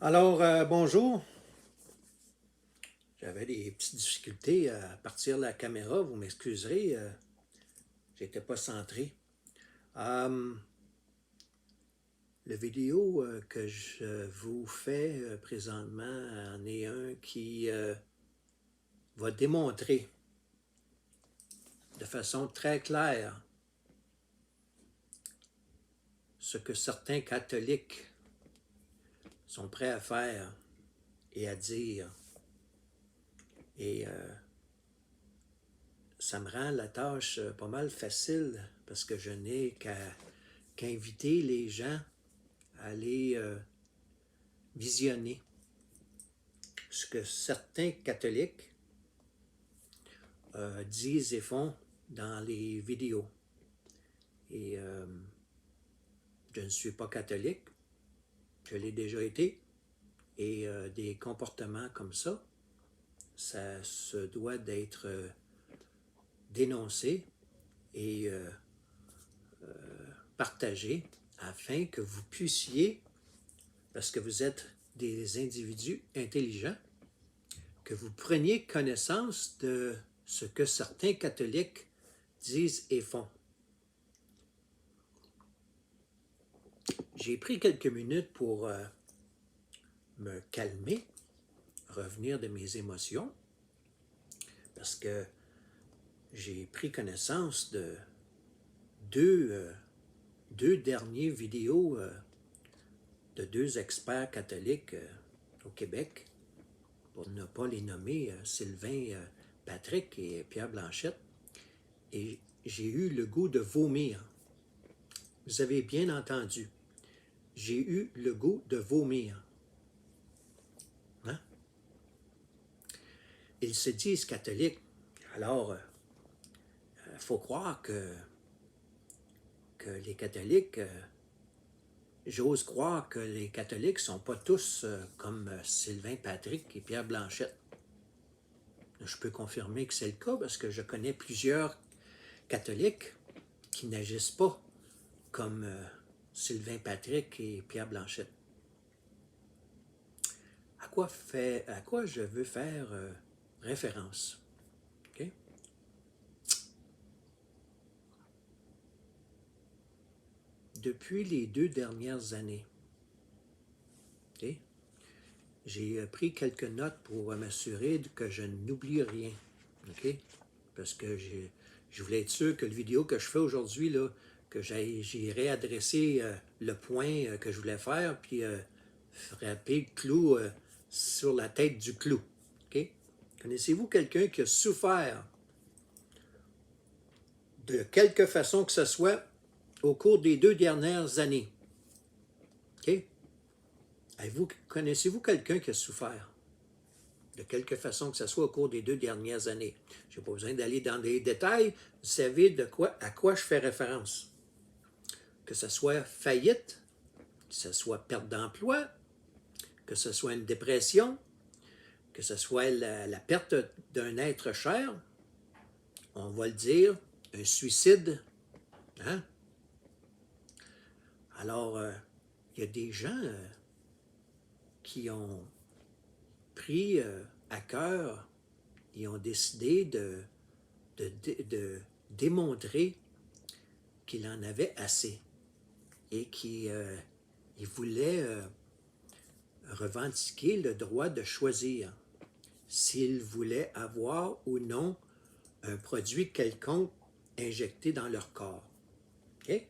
Alors, bonjour. J'avais des petites difficultés à partir la caméra, vous m'excuserez, j'étais pas centré. Euh, le vidéo que je vous fais présentement en est un qui va démontrer de façon très claire ce que certains catholiques sont prêts à faire et à dire. Et ça me rend la tâche pas mal facile parce que je n'ai qu'inviter les gens à aller visionner ce que certains catholiques disent et font dans les vidéos. Et je ne suis pas catholique, je l'ai déjà été, et des comportements comme ça se doit d'être dénoncé et partagé afin que vous puissiez, parce que vous êtes des individus intelligents, que vous preniez connaissance de ce que certains catholiques disent et font. J'ai pris quelques minutes pour me calmer, revenir de mes émotions, parce que j'ai pris connaissance de deux dernières vidéos de deux experts catholiques au Québec, pour ne pas les nommer, Sylvain Patrick et Pierre Blanchette, et j'ai eu le goût de vomir. Vous avez bien entendu, j'ai eu le goût de vomir. Hein? Ils se disent catholiques, alors il faut croire que les catholiques, j'ose croire que les catholiques ne sont pas tous comme Sylvain Patrick et Pierre Blanchette. Je peux confirmer que c'est le cas parce que je connais plusieurs catholiques qui n'agissent pas comme Sylvain Patrick et Pierre Blanchette. À quoi je veux faire référence? Okay? Depuis les 2 dernières années, okay, j'ai pris quelques notes pour m'assurer que je n'oublie rien. Okay? Parce que je voulais être sûr que le vidéo que je fais aujourd'hui, là, que j'ai réadressé le point que je voulais faire, puis frapper le clou sur la tête du clou. Okay? Connaissez-vous quelqu'un qui a souffert de quelque façon que ce soit au cours des 2 dernières années? Okay? Connaissez-vous quelqu'un qui a souffert de quelque façon que ce soit au cours des 2 dernières années? Je n'ai pas besoin d'aller dans des détails. Vous savez à quoi je fais référence. Que ce soit faillite, que ce soit perte d'emploi, que ce soit une dépression, que ce soit la perte d'un être cher, on va le dire, un suicide. Hein? Alors, il y a des gens qui ont pris à cœur et ont décidé de démontrer qu'il en avait assez et qu'il voulait revendiquer le droit de choisir s'il voulait avoir ou non un produit quelconque injecté dans leur corps. Okay?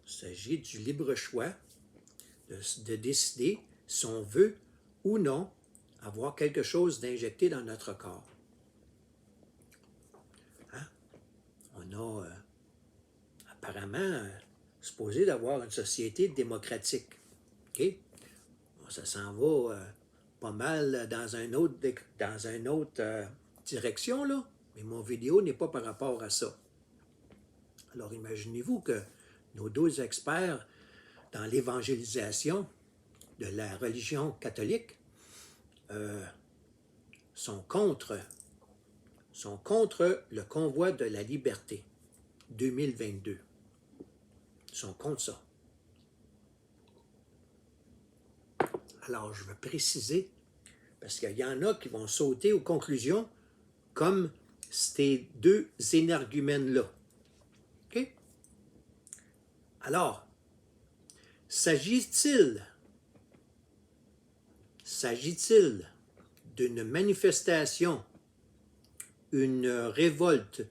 Il s'agit du libre choix de décider si on veut ou non avoir quelque chose d'injecté dans notre corps. Hein? On a apparemment supposé d'avoir une société démocratique. Okay? Ça s'en va pas mal dans une autre direction, là, mais mon vidéo n'est pas par rapport à ça. Alors imaginez-vous que nos deux experts dans l'évangélisation de la religion catholique sont contre le convoi de la liberté 2022. Ils sont contre ça. Alors, je vais préciser, parce qu'il y en a qui vont sauter aux conclusions comme ces deux énergumènes-là. OK? Alors, s'agit-il d'une manifestation, une révolte,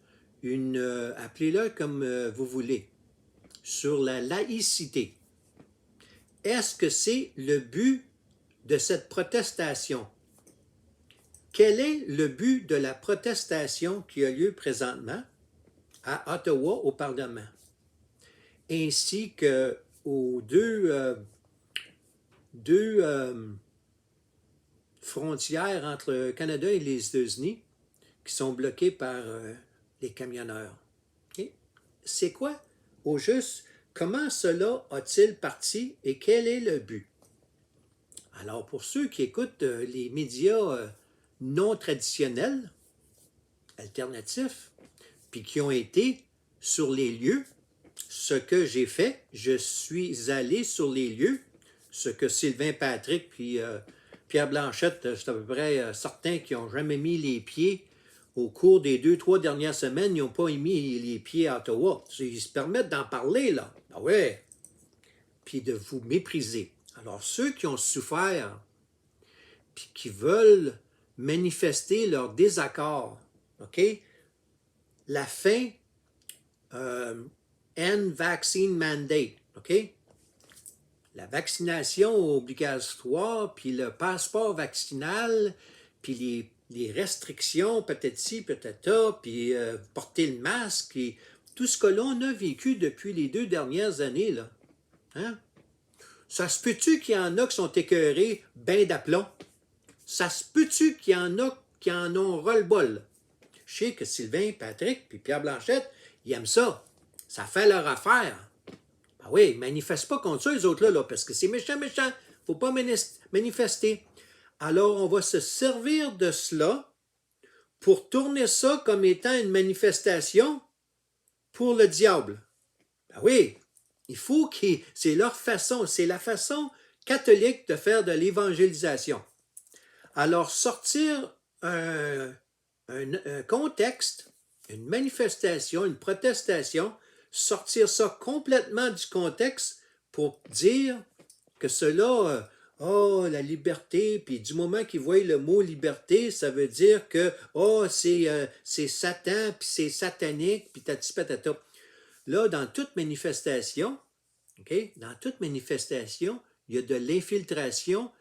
appelez-le comme vous voulez, sur la laïcité? Est-ce que c'est le but de cette protestation? Quel est le but de la protestation qui a lieu présentement à Ottawa au Parlement, ainsi qu'aux deux frontières entre le Canada et les États-Unis qui sont bloquées par les camionneurs? Okay? C'est quoi, au juste, comment cela a-t-il parti et quel est le but? Alors, pour ceux qui écoutent les médias non traditionnels, alternatifs, puis qui ont été sur les lieux, ce que j'ai fait, je suis allé sur les lieux, ce que Sylvain Patrick puis Pierre Blanchette, c'est à peu près certains qui n'ont jamais mis les pieds au cours des 2-3 dernières semaines, ils n'ont pas mis les pieds à Ottawa. Ils se permettent d'en parler, là. Ah ouais! Puis de vous mépriser. Alors, ceux qui ont souffert, puis qui veulent manifester leur désaccord, OK? La fin, end vaccine mandate, OK? La vaccination obligatoire, puis le passeport vaccinal, puis les restrictions, peut-être ci, peut-être ça, puis porter le masque, et tout ce que l'on a vécu depuis les 2 dernières années, là. Hein? Ça se peut-tu qu'il y en a qui sont écœurés ben d'aplomb? Ça se peut-tu qu'il y en a qui en ont ras-le-bol? Je sais que Sylvain, Patrick, puis Pierre Blanchette, ils aiment ça. Ça fait leur affaire. Ben oui, manifeste pas contre ça, les autres-là, là, parce que c'est méchant, méchant. Faut pas manifester. Alors, on va se servir de cela pour tourner ça comme étant une manifestation pour le diable. Ben oui, il faut qu'ils... C'est leur façon, c'est la façon catholique de faire de l'évangélisation. Alors, sortir un contexte, une manifestation, une protestation, sortir ça complètement du contexte pour dire que cela, oh, la liberté, puis du moment qu'ils voient le mot liberté, ça veut dire que, oh, c'est Satan, puis c'est satanique, puis tati patata. Là, dans toute manifestation, OK, dans toute manifestation, il y a de l'infiltration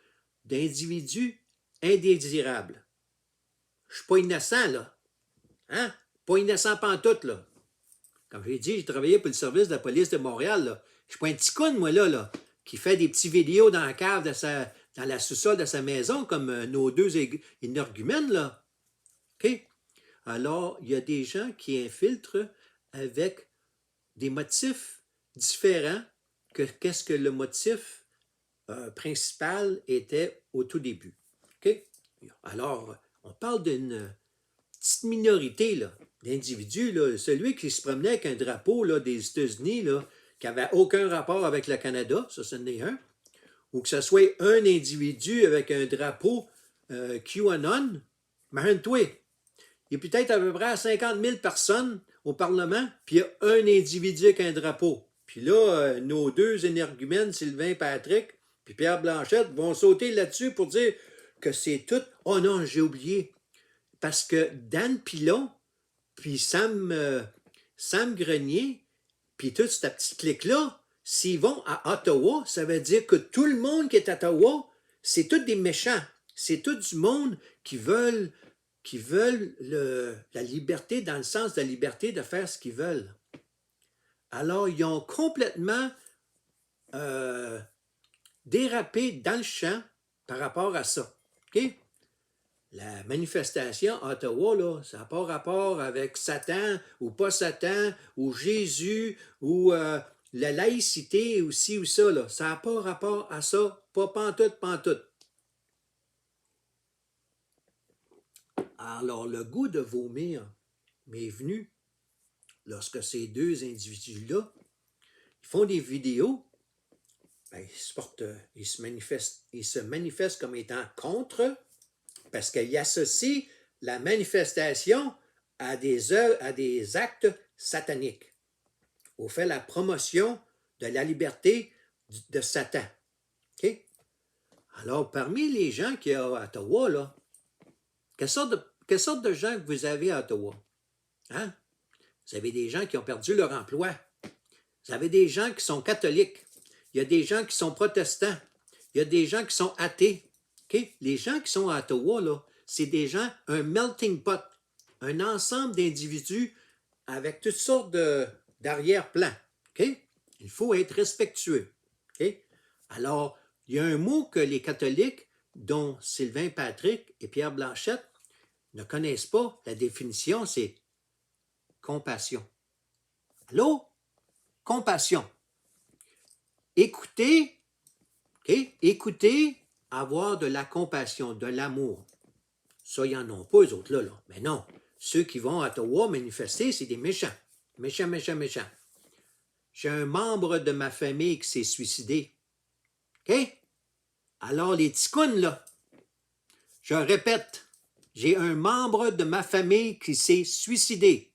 d'individus indésirables. Je ne suis pas innocent, là. Hein? Pas innocent pantoute, là. Comme j'ai dit, j'ai travaillé pour le service de la police de Montréal, là. Je suis pas un petit con, moi, là, qui fait des petits vidéos dans la cave dans la sous-sol de sa maison, comme nos deux énergumènes, là. OK? Alors, il y a des gens qui infiltrent avec des motifs différents que qu'est-ce que le motif principal était au tout début. OK? Alors, on parle d'une petite minorité là, d'individus, là, celui qui se promenait avec un drapeau là, des États-Unis là, qui n'avait aucun rapport avec le Canada, ça, c'en est un, ou que ce soit un individu avec un drapeau QAnon, imagine-toi, il y a peut-être à peu près 50 000 personnes au Parlement, puis il y a un individu avec un drapeau. Puis là, nos deux énergumènes, Sylvain Patrick, puis Pierre Blanchette, vont sauter là-dessus pour dire que c'est tout. Oh non, j'ai oublié. Parce que Dan Pilon, puis Sam Grenier, puis toute cette petite clique-là, s'ils vont à Ottawa, ça veut dire que tout le monde qui est à Ottawa, c'est tous des méchants. C'est tout du monde qui veulent la liberté dans le sens de la liberté de faire ce qu'ils veulent. Alors, ils ont complètement dérapé dans le champ par rapport à ça. OK? La manifestation à Ottawa, là, ça n'a pas rapport avec Satan ou pas Satan ou Jésus ou la laïcité ou ci ou ça. Là. Ça n'a pas rapport à ça. Pas pantoute, pantoute. Alors, le goût de vomir m'est venu lorsque ces deux individus-là font des vidéos ben, il se manifeste comme étant contre, parce qu'il associe la manifestation à des œuvres, à des actes sataniques. On fait la promotion de la liberté de Satan. OK? Alors, parmi les gens qu'il y a à Ottawa, là, quelle sorte de gens que vous avez à Ottawa? Hein? Vous avez des gens qui ont perdu leur emploi. Vous avez des gens qui sont catholiques. Il y a des gens qui sont protestants. Il y a des gens qui sont athées. Okay? Les gens qui sont à Ottawa, là, c'est des gens, un melting pot, un ensemble d'individus avec toutes sortes d'arrière-plans. Okay? Il faut être respectueux. Okay? Alors, il y a un mot que les catholiques, dont Sylvain Patrick et Pierre Blanchette, ne connaissent pas. La définition, c'est compassion. Allô? Compassion. Écoutez, okay? Écoutez, avoir de la compassion, de l'amour. Ça, ils n'en ont pas, eux autres, là. Mais non, ceux qui vont à Ottawa manifester, c'est des méchants. Méchants, méchants, méchants. J'ai un membre de ma famille qui s'est suicidé. OK? Alors, les ticounes, là, je répète, j'ai un membre de ma famille qui s'est suicidé.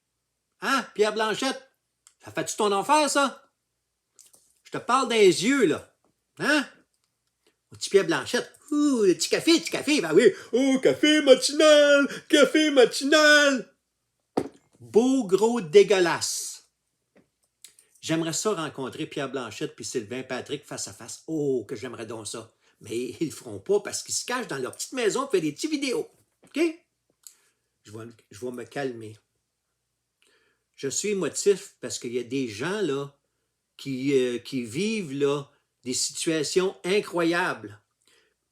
Hein, Pierre Blanchette? Ça fait-tu ton enfer, ça? Je te parle des yeux, là. Hein? Mon petit Pierre Blanchette. Ouh, le petit café, ben oui. Oh, café matinal, café matinal. Beau gros dégueulasse. J'aimerais ça rencontrer Pierre Blanchette puis Sylvain Patrick face à face. Oh, que j'aimerais donc ça. Mais ils le feront pas parce qu'ils se cachent dans leur petite maison et font des petites vidéos. OK? Je vais me calmer. Je suis émotif parce qu'il y a des gens là qui vivent là des situations incroyables.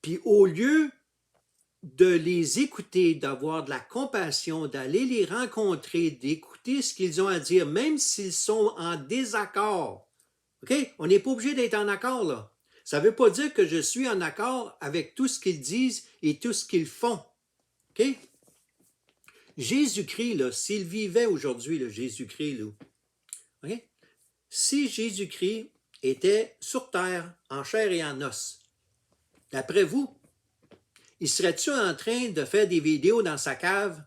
Puis au lieu de les écouter, d'avoir de la compassion, d'aller les rencontrer, d'écouter ce qu'ils ont à dire, même s'ils sont en désaccord. OK? On n'est pas obligé d'être en accord, là. Ça ne veut pas dire que je suis en accord avec tout ce qu'ils disent et tout ce qu'ils font. OK? Jésus-Christ, là, s'il vivait aujourd'hui, là, Jésus-Christ, là, OK? Si Jésus-Christ était sur terre, en chair et en os, d'après vous, il serait-tu en train de faire des vidéos dans sa cave,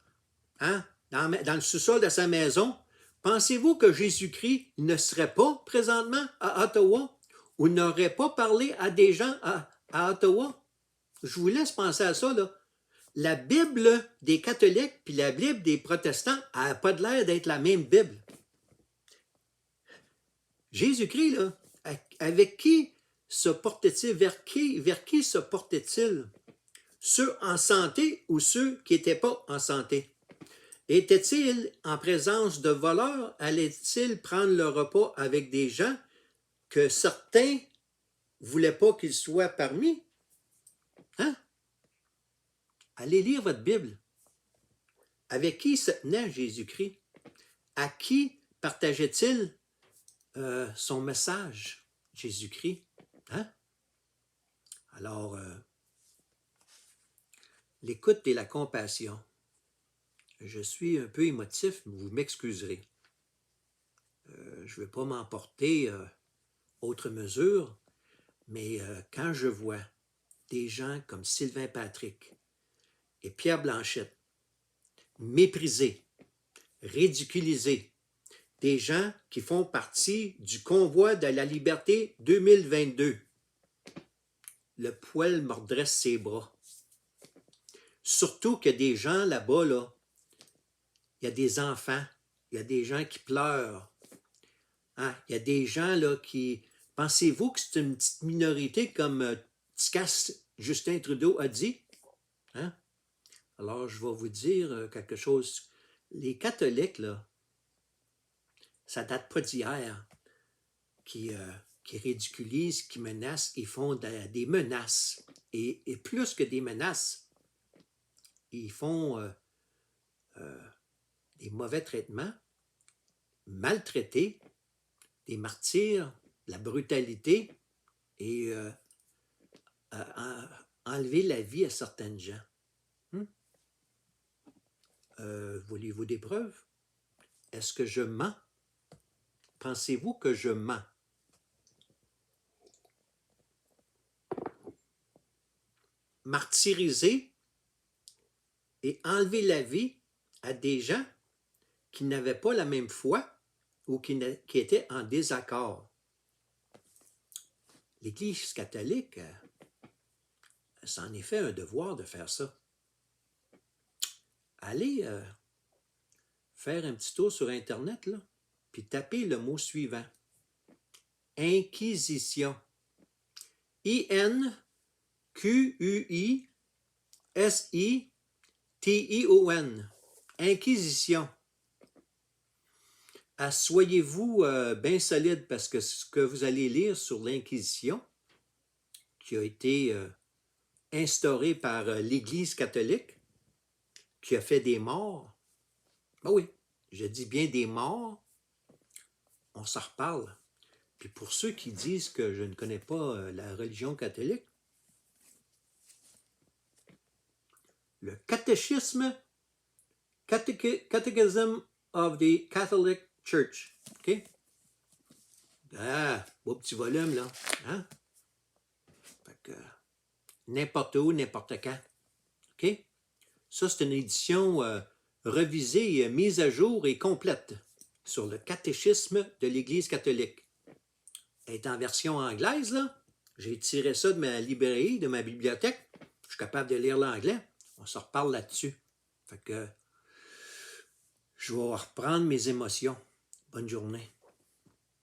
hein, dans le sous-sol de sa maison? Pensez-vous que Jésus-Christ ne serait pas présentement à Ottawa ou n'aurait pas parlé à des gens à Ottawa? Je vous laisse penser à ça, là. La Bible des catholiques puis la Bible des protestants n'a pas de l'air d'être la même Bible. Jésus-Christ, là, avec qui se portait-il? Vers qui se portait-il? Ceux en santé ou ceux qui n'étaient pas en santé? Était-il en présence de voleurs? Allait-il prendre le repas avec des gens que certains ne voulaient pas qu'ils soient parmi? Hein? Allez lire votre Bible. Avec qui se tenait Jésus-Christ? À qui partageait-il son message, Jésus-Christ? Hein? Alors, l'écoute et la compassion. Je suis un peu émotif, mais vous m'excuserez. Je ne vais pas m'emporter autre mesure, mais quand je vois des gens comme Sylvain Patrick et Pierre Blanchette méprisés, ridiculisés, des gens qui font partie du convoi de la liberté 2022, le poil me redresse ses bras. Surtout qu'il y a des gens là-bas, là, il y a des enfants, il y a des gens qui pleurent. Hein? Il y a des gens là qui... Pensez-vous que c'est une petite minorité comme Ticas Justin Trudeau a dit? Hein? Alors, je vais vous dire quelque chose. Les catholiques, là, ça date pas d'hier, qui ridiculisent, qui menacent, ils font des menaces. Et plus que des menaces, ils font des mauvais traitements, maltraités, des martyrs, la brutalité et enlever la vie à certaines gens. Voulez-vous des preuves? Est-ce que je mens? Pensez-vous que je mens? martyriser et enlever la vie à des gens qui n'avaient pas la même foi ou qui étaient en désaccord. L'Église catholique, c'en est fait un devoir de faire ça. Allez faire un petit tour sur Internet, là, puis tapez le mot suivant. Inquisition. I-N-Q-U-I-S-I-T-I-O-N. Inquisition. Soyez-vous bien solide parce que ce que vous allez lire sur l'Inquisition, qui a été instaurée par l'Église catholique, qui a fait des morts, ben oui, je dis bien des morts, on s'en reparle. Puis pour ceux qui disent que je ne connais pas la religion catholique, le catéchisme, Catechism of the Catholic Church, OK? Ah, beau petit volume, là, hein? Fait que, n'importe où, n'importe quand, OK? Ça, c'est une édition revisée, mise à jour et complète sur le catéchisme de l'Église catholique. Elle est en version anglaise, là. J'ai tiré ça de ma librairie, de ma bibliothèque. Je suis capable de lire l'anglais. On se reparle là-dessus. Fait que je vais reprendre mes émotions. Bonne journée.